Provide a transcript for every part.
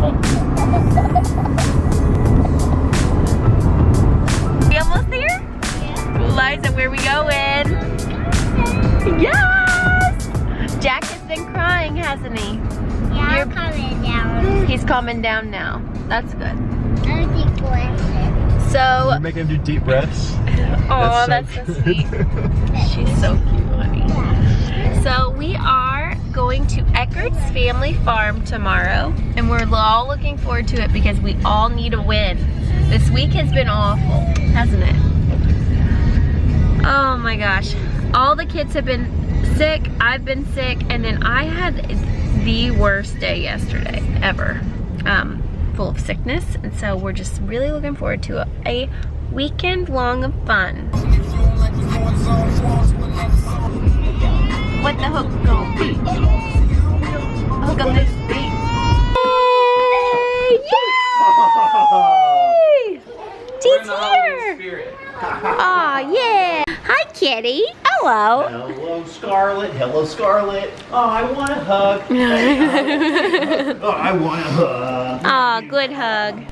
We almost there? Yeah. Liza, where we going? Yes! Jack has been crying, hasn't he? Yeah, I'm calming down. He's calming down now. That's good. I'm deep breathing. So, You're making him do deep breaths. oh, that's so sweet. She's so cute, honey. So we are going to Eckert'S family farm tomorrow, and we're all looking forward to it because we all need a win. This week has been awful, hasn't it? Oh my gosh. All the kids have been sick, I've been sick, and then I had the worst day yesterday ever. Full of sickness, and so we're just really looking forward to a weekend long of fun. What the hook gonna be? Hook on this beat. Yay! She's here! Aw, yeah! Hi, kitty. Hello. Hello, Scarlett. Hello, Scarlett. Oh, I want a hug. Oh, I want a hug. Aw, good hug.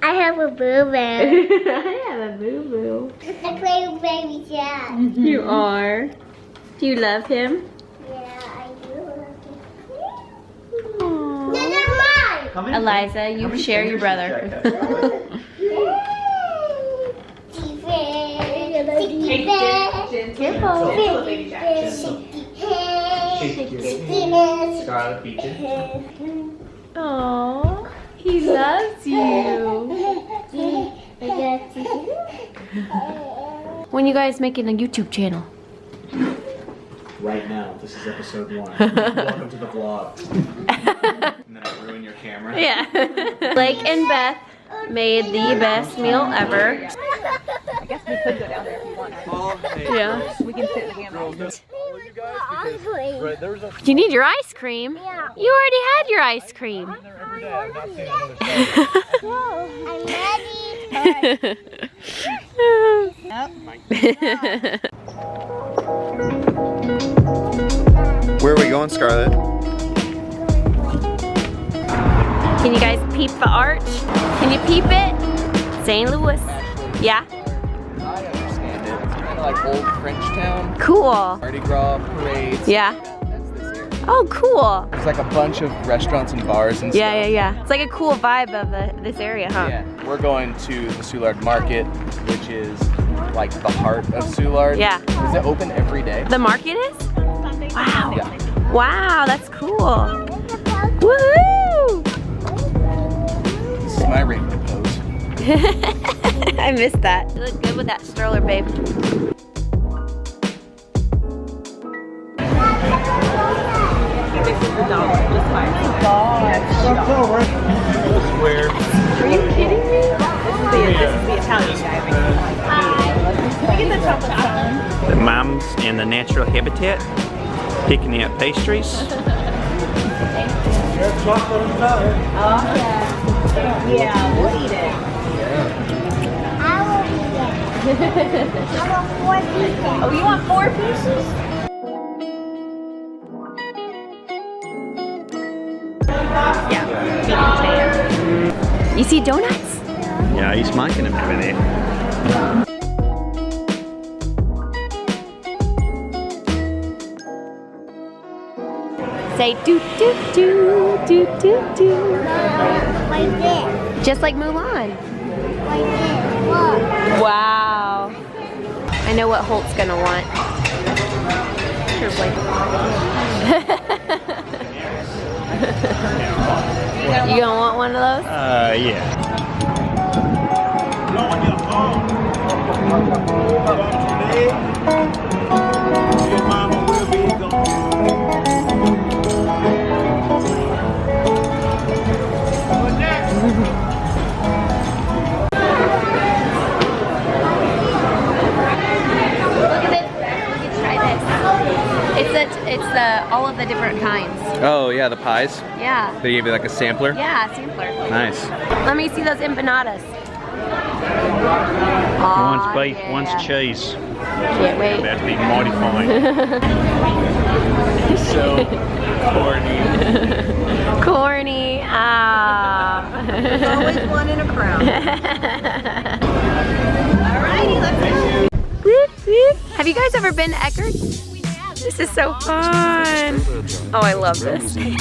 I have a boo-boo. I have a boo-boo. I play with baby Jack. You are. Do you love him? Yeah, I do. Aww. No, they're mine. Come in. Eliza, you share your brother. Scarlett Beacon. Aww, he loves you. When you guys making a YouTube channel? Right now, this is episode 1. Welcome to the vlog. And then I ruin your camera. Yeah. Blake and Beth made the best meal ever. I guess we could go down there if you want. Yeah. We can sit in the camera. You need your ice cream? Yeah. You already had your ice cream. I'm ready. Where are we going, Scarlett? Can you guys peep the arch? Can you peep it? St. Louis. Yeah? I understand it. It's kind of like old French town. Cool. Mardi Gras parades. Yeah. That's this area. Oh, cool. There's like a bunch of restaurants and bars and Yeah, stuff. yeah, yeah. It's like a cool vibe of this area, huh? Yeah. We're going to the Soulard Market, which is like the heart of Soulard. Yeah. Is it open every day? The market is? Wow. Yeah. Wow, that's cool. Woohoo! This is my rainbow pose. I missed that. You look good with that stroller, babe. This is the dog. Just fine. Square. Are you kidding me? This is the Italian guy. Can we get the chocolate stone? The mums and the natural habitat, picking out pastries. Yeah, we'll eat it. I will eat it. I want 4 pieces. Oh, you want 4 pieces? Yeah. You see donuts? Ja, die smaken hem even niet. Say do do do do do do. Like this. Just like Mulan. Like this. Look. Wow. I know what Holt's gonna want. Sure, Blake. You gonna want one of those? Yeah. It's the all of the different kinds. Oh yeah, the pies. Yeah. They gave you like a sampler. Yeah, sampler. Nice. Let me see those empanadas. One's Aw, beef, yeah. one's cheese. Can't wait. About to be mortifying. So corny. Corny. Ah. There's always one in a crowd. Alrighty, let's go. Whoop, whoop. Have you guys ever been to Eckert'S? This is so fun. Oh, I love this. We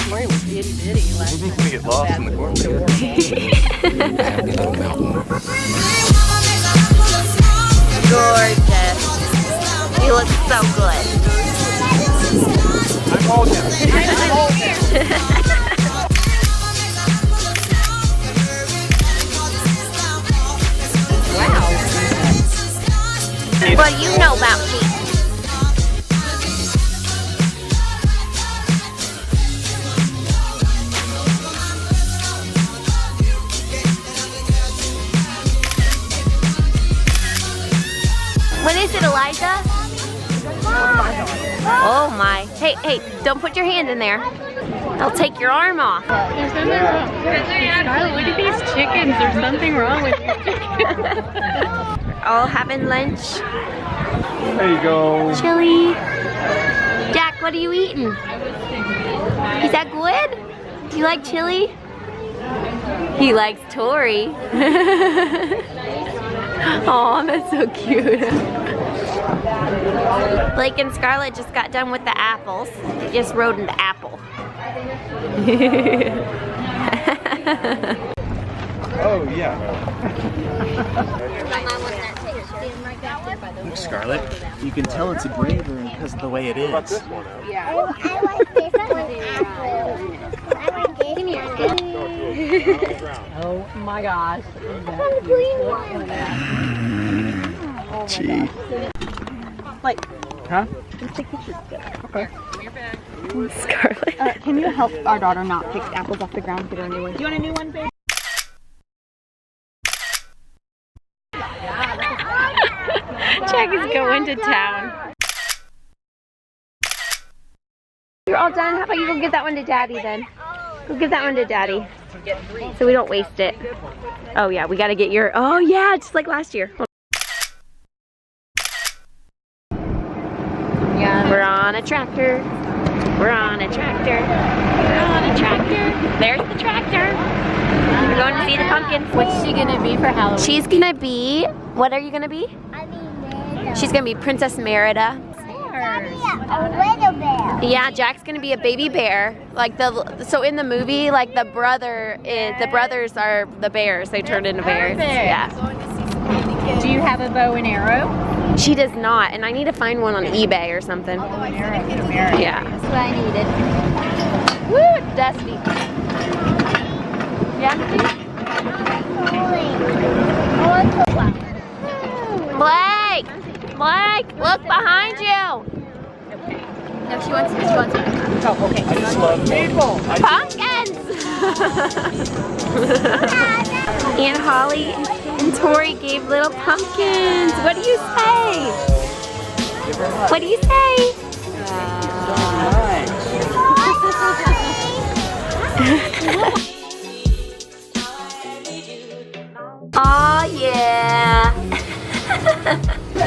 get lost in the cornfield. Gorgeous. You look so good. I'm holding. Well, you know about sheep. What is it, Eliza? Oh my. Hey, hey, don't put your hand in there. I'll take your arm off. There's something wrong. Scarlett, look at these chickens. There's something wrong with your chickens. All having lunch. There you go. Chili. Jack, what are you eating? Is that good? Do you like chili? He likes Tori. Oh, that's so cute. Blake and Scarlett just got done with the apples. They just rode an apple. Oh, yeah. Look, Scarlett, you can tell it's a gravy because of the way it is. I like this one apple. I like this. Oh my gosh. Gee. Like, Huh? okay. Scarlett. Can you help our daughter not pick apples off the ground and get her a new one? Do you want a new one, babe? Jack is going to town. You're all done? How about you go give that one to Daddy then? Go give that one to Daddy. So we don't waste it. Oh yeah, we gotta get your, oh yeah, just like last year. Yeah. We're on a tractor. We're on a tractor. We're on a tractor. There's the tractor. We're going to see the pumpkins. What's she gonna be for Halloween? She's gonna be, what are you gonna be? I mean, She's gonna be Princess Merida. a little bear. Yeah, Jack's gonna be a baby bear. Like so in the movie, like the brothers are the bears. They turned into bears. Perfect. Yeah. Do you have a bow and arrow? She does not, and I need to find one on eBay or something. Yeah. That's what I needed. Woo, it's dusty. Yeah. Blake, look behind you. No, she wants it. Oh, okay. I just love people. Pumpkins! Aunt Holly and Tori gave little pumpkins. What do you say? What do you say? Aw, yeah.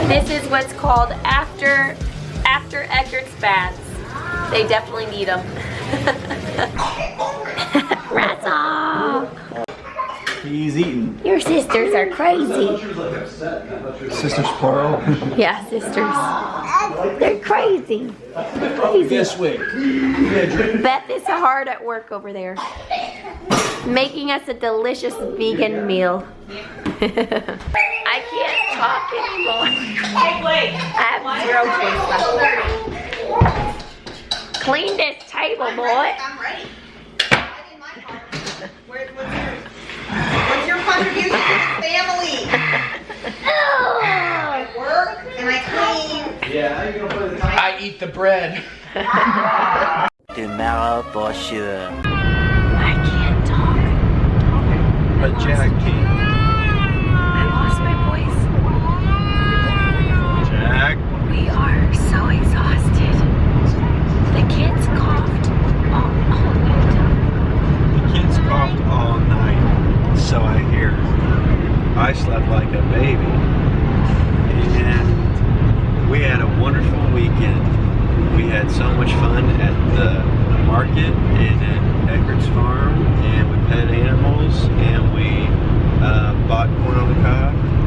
This is what's called after Eckert'S baths. They definitely need them. Russell! He's eating. Your sisters are crazy. Sisters plural. Yeah, sisters. They're crazy. This way. Beth is hard at work over there, making us a delicious vegan meal. I can't talk anymore. Hey, Blake. I have 0 choice left. Clean this table, boy. I'm ready. I did my part. What's yours? What's your contribution to the family? I work and I clean. Yeah, you're gonna put it I eat the bread. Tomorrow for sure. I can't talk. But Jack can't. I lost my voice. Jack. We are so exhausted. The kids coughed all night. The kids coughed all night, so I hear. I slept like a baby, and wonderful weekend. We had so much fun at the market and at Eckert'S farm, and we pet animals, and we bought corn on the cob.